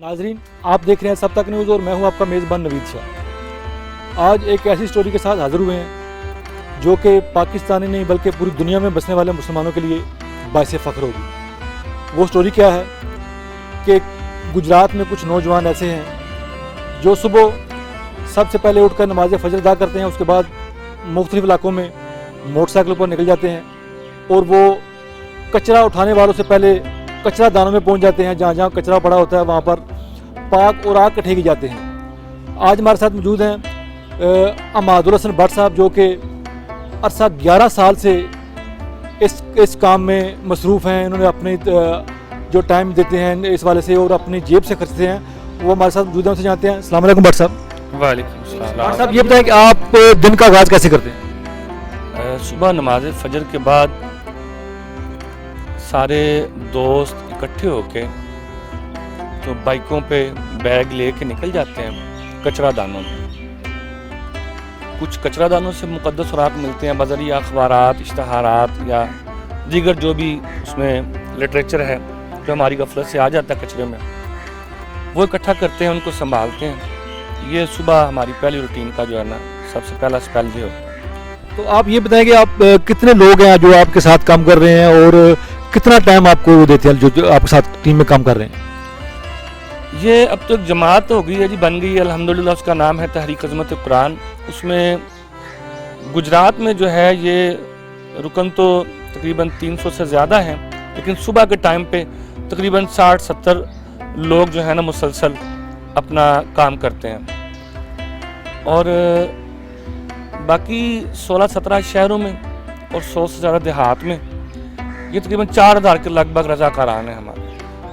नाजरीन, आप देख रहे हैं सब तक न्यूज़ और मैं हूं आपका मेज़बान नवीद शाह। आज एक ऐसी स्टोरी के साथ हाजिर हुए हैं जो कि पाकिस्तानी नहीं बल्कि पूरी दुनिया में बसने वाले मुसलमानों के लिए बाइस फ़ख्र होगी। वो स्टोरी क्या है कि गुजरात में कुछ नौजवान ऐसे हैं जो सुबह सबसे पहले उठकर नमाज फ़जर अदा करते हैं, उसके बाद मुख्तलिफ़ इलाकों में मोटरसाइकिल पर निकल जाते हैं और वो कचरा उठाने वालों से पहले कचरा दानों में पहुंच जाते हैं। जहाँ जहाँ कचरा पड़ा होता है वहाँ पर पाक और आग इकट्ठे की जाते हैं। आज हमारे साथ मौजूद हैं अमादुल हसन भट्ट साहब जो कि अरसा 11 साल से इस काम में मसरूफ़ हैं। इन्होंने अपने जो टाइम देते हैं इस वाले से और अपनी जेब से खर्चते हैं, वो हमारे साथ मौजूद हैं, उनसे जानते हैं। अस्सलाम वालेकुम भट्ट साहब। वालेकुम सलाम। भट्ट साहब, ये बताएं कि आप दिन का आगाज़ कैसे करते हैं? सुबह नमाज फजर के बाद सारे दोस्त इकट्ठे होके तो बाइकों पे बैग लेके निकल जाते हैं कचरा दानों में। कुछ कचरा दानों से मुक़द्दस औरात मिलते हैं, बज़रिया अखबारात, इश्तहारात या दीगर जो भी उसमें लिटरेचर है जो हमारी गफलत से आ जाता है कचरे में, वो इकट्ठा करते हैं, उनको संभालते हैं। ये सुबह हमारी पहली रूटीन का जो है ना सबसे पहला स्पेल जो है। तो आप ये बताएं कि आप कितने लोग हैं जो आपके साथ काम कर रहे हैं और कितना टाइम आपको वो देते हैं जो आपके साथ टीम में काम कर रहे हैं? ये अब तो एक जमात हो गई है जी, बन गई है अल्हम्दुलिल्लाह। उसका नाम है तहरीक अज़मत कुरान। उसमें गुजरात में जो है ये रुकन तो तकरीबन 300 से ज़्यादा हैं, लेकिन सुबह के टाइम पे तकरीबन 60-70 लोग जो है ना मुसलसल अपना काम करते हैं। और बाकी 16-17 शहरों में और 100 से ज़्यादा देहात में ये तकरीबन 4000 के लगभग रज़ाकारान हैं हमारे।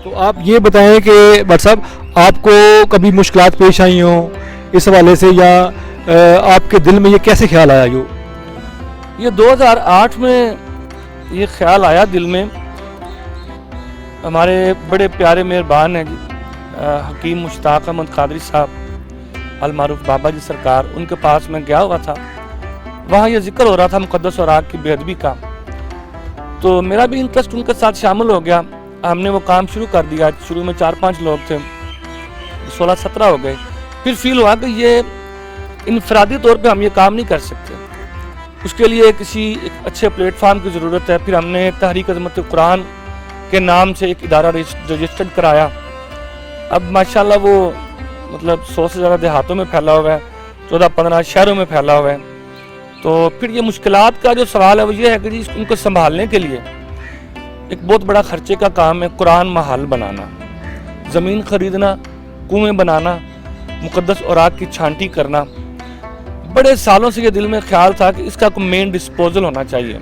तो आप ये बताएं कि भट्ट साहब, आपको कभी मुश्किलात पेश आई हों इस हवाले से, या आपके दिल में ये कैसे ख्याल आया? ये 2008 में ये ख्याल आया दिल में। हमारे बड़े प्यारे मेहरबान हैं जी हकीम मुश्ताक अहमद कादरी साहब अलमारूफ बाबा जी सरकार, उनके पास मैं गया हुआ था। वहाँ ये जिक्र हो रहा था मुक़द्दस औरात की बेअदबी का, तो मेरा भी इंटरेस्ट उनके साथ शामिल हो गया। हमने वो काम शुरू कर दिया। शुरू में 4-5 लोग थे, 16-17 हो गए। फिर फील हुआ कि ये इनफरादी तौर पे हम ये काम नहीं कर सकते, उसके लिए किसी एक अच्छे प्लेटफार्म की ज़रूरत है। फिर हमने तहरीक अज़मत कुरान के नाम से एक इदारा रजिस्टर्ड कराया। अब माशाल्लाह वो मतलब 100 से ज़्यादा देहातों में फैला हुआ है, 14-15 शहरों में फैला हुआ है। तो फिर ये मुश्किलात का जो सवाल है वो ये है कि जी उनको संभालने के लिए एक बहुत बड़ा खर्चे का काम है कुरान महल बनाना, ज़मीन ख़रीदना, कुएं बनाना, मुक़द्दस औरात की छांटी करना। बड़े सालों से ये दिल में ख्याल था कि इसका कोई मेन डिस्पोजल होना चाहिए।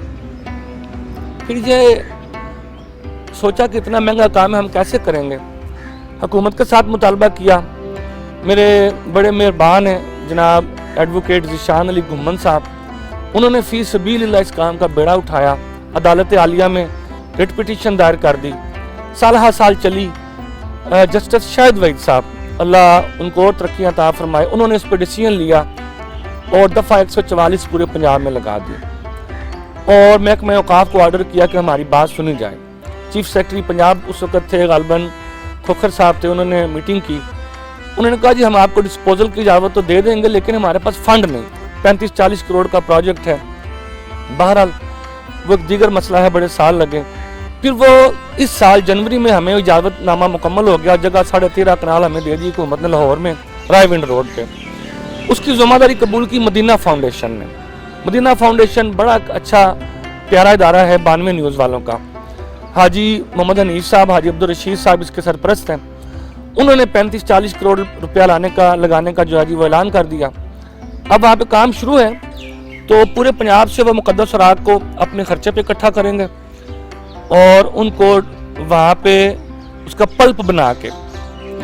फिर ये सोचा कि इतना महंगा काम है, हम कैसे करेंगे। हुकूमत के साथ मुतालबा किया। मेरे बड़े मेहरबान हैं जनाब एडवोकेट ज़ीशान अली घुम्मन साहब, उन्होंने फ़ी सबीलिल्लाह इस काम का बेड़ा उठाया। अदालत आलिया में रिट पिटीशन दायर कर दी, साल चली। जस्टिस शाहिद वहीद साहब, अल्लाह उनको और तरक्कियाँ अता फरमाए, उन्होंने इस पर डिसीजन लिया और दफ़ा 144 पूरे पंजाब में लगा दी। और महकमा औक़ाफ़ को ऑर्डर किया कि हमारी बात सुनी जाए। चीफ सेक्रेटरी पंजाब उस वक्त थे गालिबन खोखर साहब थे, उन्होंने मीटिंग की। उन्होंने कहा जी हम आपको डिस्पोजल की इजाज़त तो दे देंगे, लेकिन हमारे पास फंड नहीं। 35-40 करोड़ का प्रोजेक्ट है। बहरहाल वो एक दीगर मसला है, बड़े साल लगे। फिर वो इस साल जनवरी में हमें इजाज़तनामा मुकम्मल हो गया। जगह 13.5 कनाल हमें दे दी हुकूमत ने लाहौर में रायविंड रोड पे। उसकी ज़िम्मेदारी कबूल की मदीना फाउंडेशन ने। मदीना फाउंडेशन बड़ा अच्छा प्यारा इदारा है 92 न्यूज़ वालों का। हाजी मोहम्मद हनीफ साहब, हाजी अब्दुल रशीद साहब इसके सरपरस्त हैं। उन्होंने 35-40 करोड़ रुपया लगाने का जो है जी वो ऐलान कर दिया। अब वहाँ पे काम शुरू है, तो पूरे पंजाब से वो मुक़द्दस औरात को अपने खर्चे पे इकट्ठा करेंगे और उनको वहाँ पे उसका पल्प बना के,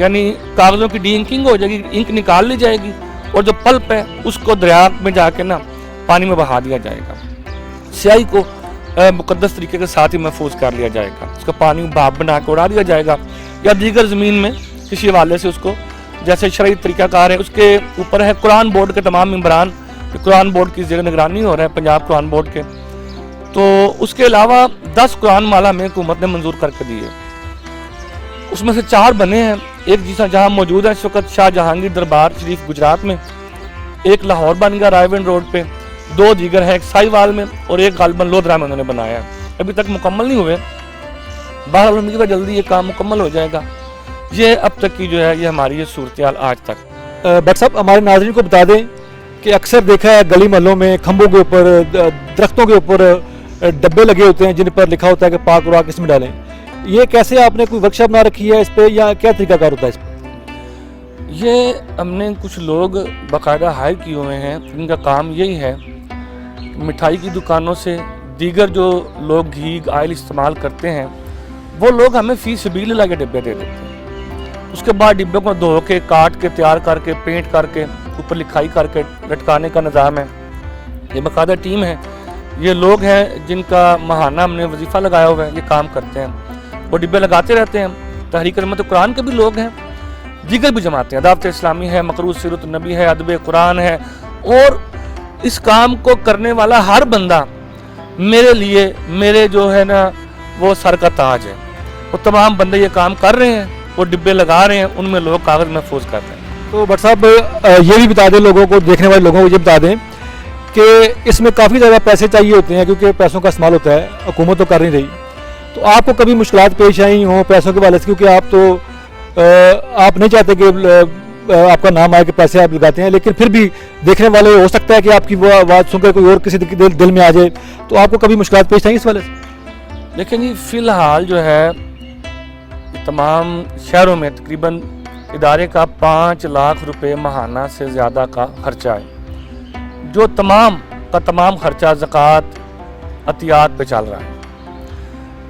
यानी कागज़ों की डी इंकिंग हो जाएगी, इंक निकाल ली जाएगी और जो पल्प है उसको दरिया में जाके ना पानी में बहा दिया जाएगा। स्याही को मुक़द्दस तरीके के साथ ही महफूज कर लिया जाएगा, उसका पानी भाप बना के उड़ा दिया जाएगा या दीगर ज़मीन में किसी हवाले से उसको, जैसे शरई तरीक़ाकार है। उसके ऊपर है कुरान बोर्ड के तमाम मेंबरान, कुरान बोर्ड की ज़ेर निगरानी हो रहा है पंजाब कुरान बोर्ड के। तो उसके अलावा 10 कुरान माला में हुकूमत ने मंजूर करके दिए। उसमें से 4 बने हैं एक जहाँ मौजूद है इस वक्त शाह जहांगीर दरबार शरीफ गुजरात में, एक लाहौर बन गया रायवन रोड पे, 2 दीगर हैं, एक साहिवाल में और एक गालबन लोधरा में उन्होंने बनाया है, अभी तक मुकम्मल नहीं हुए। बहरहाल उम्मीद है जल्दी ये काम मुकम्मल हो जाएगा। ये अब तक की जो है ये हमारी ये सूरत हाल आज तक। भट्ट साहब, हमारे नाज़रीन को बता दें कि अक्सर देखा है गली मोहल्लों में खंभों के ऊपर, दरख्तों के ऊपर डब्बे लगे होते हैं जिन पर लिखा होता है कि पाक राख इसमें डालें। ये कैसे आपने कोई वर्कशॉप बना रखी है इस पे, या क्या तरीकाकार होता है इस पर? ये हमने कुछ लोग बाकायदा हायर किए हुए हैं, इनका काम यही है, मिठाई की दुकानों से दीगर जो लोग घी ऑयल इस्तेमाल करते हैं वो लोग हमें फी सबीलिल्लाह के डिब्बे दे देते हैं। उसके बाद डिब्बे को धो के, काट के, तैयार करके, पेंट करके, ऊपर लिखाई करके लटकाने का निज़ाम है। ये बाकायदा टीम है, ये लोग हैं जिनका माहाना हमने वजीफ़ा लगाया हुआ है, ये काम करते हैं, वो डिब्बे लगाते रहते हैं। तहरीक रहमत कुरान के भी लोग हैं, दीगर भी जमाते हैं, दावत इस्लामी है, मकरूज़ सीरत नबी है, अदब कुरान है, और इस काम को करने वाला हर बंदा मेरे लिए, मेरे जो है ना वो सर का ताज है। वो तमाम बंदे ये काम कर रहे हैं, वो डिब्बे लगा रहे हैं, उनमें लोग कागज़ महफूज कर रहे हैं। तो भट्ट साहब ये भी बता दें लोगों को, देखने वाले लोगों को ये बता दें कि इसमें काफ़ी ज़्यादा पैसे चाहिए होते हैं, क्योंकि पैसों का इस्तेमाल होता है, हुकूमत तो कर नहीं रही। तो आपको कभी मुश्किलात पेश आई हों पैसों के वाले से, क्योंकि आप नहीं चाहते कि आपका नाम आए कि पैसे आप लगाते हैं, लेकिन फिर भी देखने वाले हो सकता है कि आपकी वो आवाज़ सुनकर कोई और किसी दिल में आ जाए, तो आपको कभी मुश्किलात पेश आई इस वाले से? लेकिन जी फ़िलहाल जो है तमाम शहरों में तकरीबन इदारे का 5 लाख रुपए माहाना से ज़्यादा का खर्चा है, जो तमाम का तमाम खर्चा ज़कात अतियात पे चल रहा है।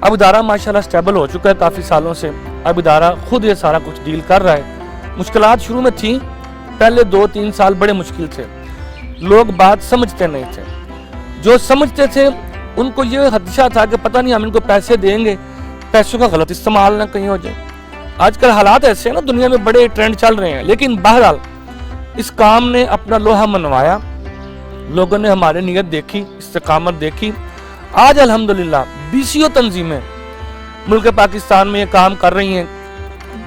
अब इदारा माशाल्लाह स्टेबल हो चुका है काफ़ी सालों से, अब इदारा खुद ये सारा कुछ डील कर रहा है। मुश्किलात शुरू में थी, पहले 2-3 साल बड़े मुश्किल थे, लोग बात समझते नहीं थे, जो समझते थे उनको ये खदशा था कि पता नहीं हम इनको पैसे देंगे, पैसों का गलत इस्तेमाल ना कहीं हो जाए। आजकल हालात ऐसे हैं ना, दुनिया में बड़े ट्रेंड चल रहे हैं, लेकिन बहरहाल इस काम ने अपना लोहा मनवाया, लोगों ने हमारी नीयत देखी, इस्तिकामत देखी। आज अल्हम्दुलिल्लाह 20 तंजीमें मुल्क पाकिस्तान में ये काम कर रही हैं।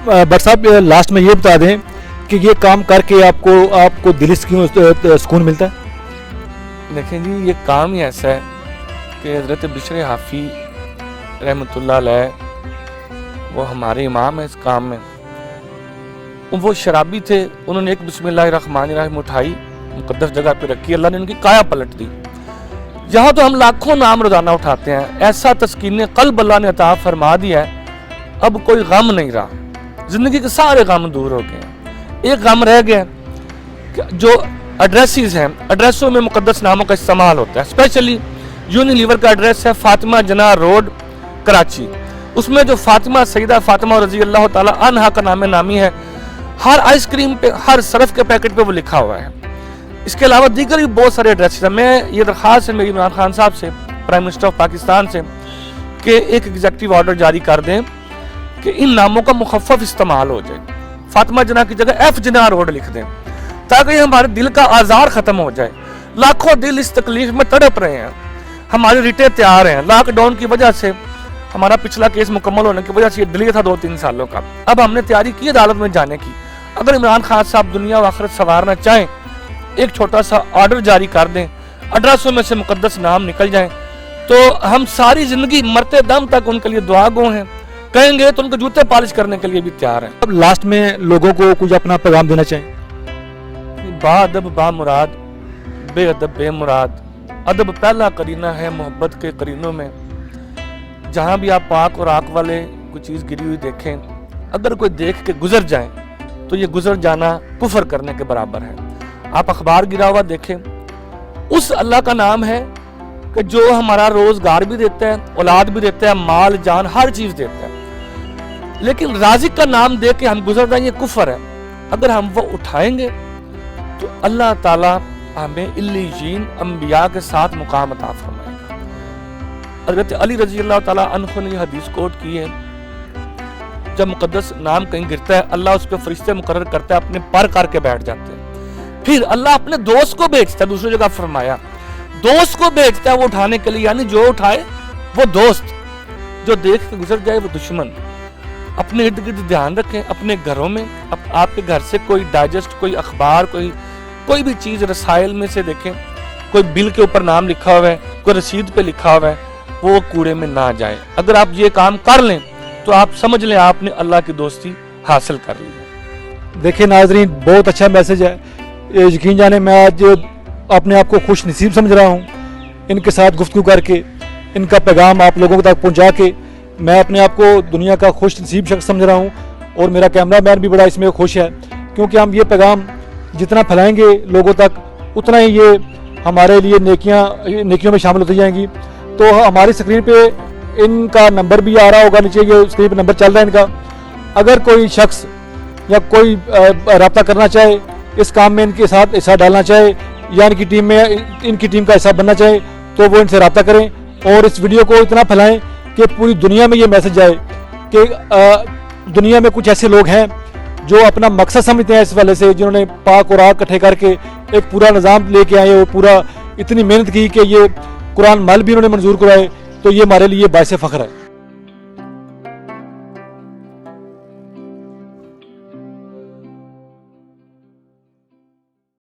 भट्ट साहब, लास्ट में ये बता दें कि ये काम करके आपको दिली सुकून मिलता है? देखें जी, ये काम ही ऐसा है कि हज़रत बिशर हाफ़ी रहमतुल्लाह अलैह, वो हमारे इमाम है इस काम में। वो शराबी थे, उन्होंने एक बिस्मिल्लाहिर्रहमानिर्रहीम उठाई, मुकद्दस जगह पे रखी, अल्लाह ने उनकी काया पलट दी। यहाँ तो हम लाखों नाम रोजाना उठाते हैं, ऐसा तस्कीन क़ल्ब अल्लाह ने अता फरमा दिया है, अब कोई गम नहीं रहा, जिंदगी के सारे गम दूर हो गए। एक गम रह गया, जो एड्रेसेस हैं, एड्रेसों में मुकद्दस नामों का इस्तेमाल होता है। स्पेशली यूनिलीवर का एड्रेस है फातिमा जना रोड कराची, उसमें जो फातिमा सईदा फातिमा रजी अल्लाह ताला अन्हा का नाम नामी है, हर आइसक्रीम पे, हर सरफ के पैकेट पे वो लिखा हुआ है। इसके अलावा दीगर भी बहुत सारे एड्रेस हैं। मैं ये दरख्वास्त है मेरी इमरान खान साहब से, प्राइम मिनिस्टर ऑफ पाकिस्तान से, कि एक एग्जीक्यूटिव ऑर्डर जारी कर दें कि इन नामों का मुखफ़्फ़फ इस्तेमाल हो जाए। फातिमा जना की जगह एफ जना रोड लिख दें, ताकि हमारे दिल का आज़ार ख़त्म हो जाए। लाखों दिल इस तकलीफ में तड़प रहे हैं, हमारी रिटें तैयार हैं। लॉकडाउन की वजह से हमारा पिछला केस मुकम्मल होने की वजह से ये डिले था 2-3 सालों का। अब हमने तैयारी की अदालत में जाने की। अगर इमरान खान साहब दुनिया व आखिरत संवारना चाहें, एक छोटा सा ऑर्डर जारी कर दें, एड्रेसों में से मुकद्दस नाम निकल जाएं, तो हम सारी जिंदगी मरते दम तक उनके लिए दुआ गो हैं, कहेंगे तो उनको जूते पॉलिश करने के लिए भी तैयार हैं। अब लास्ट में लोगों को कुछ अपना पैगाम देना चाहें? बाअदब बामुराद, बेअदब बेमुराद। अदब पहला करीना है मोहब्बत के करीनों में। जहाँ भी आप पाक और आक वाले कोई चीज़ गिरी हुई देखें, अगर कोई देख के गुजर जाए तो ये गुजर जाना कुफर करने के बराबर है। आप अखबार गिरा हुआ देखें, उस अल्लाह का नाम है कि जो हमारा रोजगार भी देता है, औलाद भी देता है, माल जान हर चीज़ देता है, लेकिन राज़िक का नाम दे के हम गुजर जाएंगे, कुफर है। अगर हम वो उठाएंगे तो अल्लाह ताला हमें इल्लीजीन अंबिया के साथ मुकाम अता फरमाएगा। हज़रत अली रज़ी अल्लाह ताला अन्हु ने हदीस कोट की है, जब मुकद्दस नाम कहीं गिरता है, अल्लाह उस पर फरिश्ते मुकर्रर करता है, अपने पर करके बैठ जाते हैं। फिर अल्लाह अपने दोस्त को भेजता है, दूसरी जगह फरमाया दोस्त को भेजता है वो उठाने के लिए, यानी जो उठाए वो दोस्त, जो देख के गुजर जाए वो दुश्मन। اپنے ارد گرد دھیان رکھیں، اپنے گھروں میں آپ کے گھر سے کوئی ڈائجسٹ، کوئی اخبار، کوئی بھی چیز رسائل میں سے دیکھیں، کوئی بل کے اوپر نام لکھا ہوا ہے، کوئی رسید پہ لکھا ہوا ہے، وہ کوڑے میں نہ جائے۔ اگر آپ یہ کام کر لیں تو آپ سمجھ لیں آپ نے اللہ کی دوستی حاصل کر لی ہے۔ دیکھیں ناظرین، بہت اچھا میسج ہے، یقین جانے میں آج اپنے آپ کو خوش نصیب سمجھ رہا ہوں ان کے ساتھ گفتگو کر کے، ان کا پیغام آپ لوگوں تک پہنچا کے میں اپنے آپ کو دنیا کا خوش نصیب شخص سمجھ رہا ہوں، اور میرا کیمرہ مین بھی بڑا اس میں خوش ہے، کیونکہ ہم یہ پیغام جتنا پھیلائیں گے لوگوں تک اتنا ہی یہ ہمارے لیے نیکیوں میں شامل ہوتی جائیں گی۔ تو ہماری اسکرین پہ ان کا نمبر بھی آ رہا ہوگا، نیچے یہ اسکرین پہ نمبر چل رہا ہے ان کا، اگر کوئی شخص یا کوئی رابطہ کرنا چاہے، اس کام میں ان کے ساتھ حصہ ڈالنا چاہے، یا ان کی ٹیم کا حصہ بننا چاہے، تو وہ ان سے رابطہ کریں اور اس ویڈیو کو اتنا پھیلائیں کہ پوری دنیا میں یہ میسج جائے کہ دنیا میں کچھ ایسے لوگ ہیں جو اپنا مقصد سمجھتے ہیں اس والے سے، جنہوں نے پاک اور آگ اکٹھے کر کے ایک پورا نظام لے کے آئے، وہ پورا اتنی محنت کی کہ یہ قرآن مال بھی انہوں نے منظور کرائے، تو یہ ہمارے لیے باعث فخر ہے۔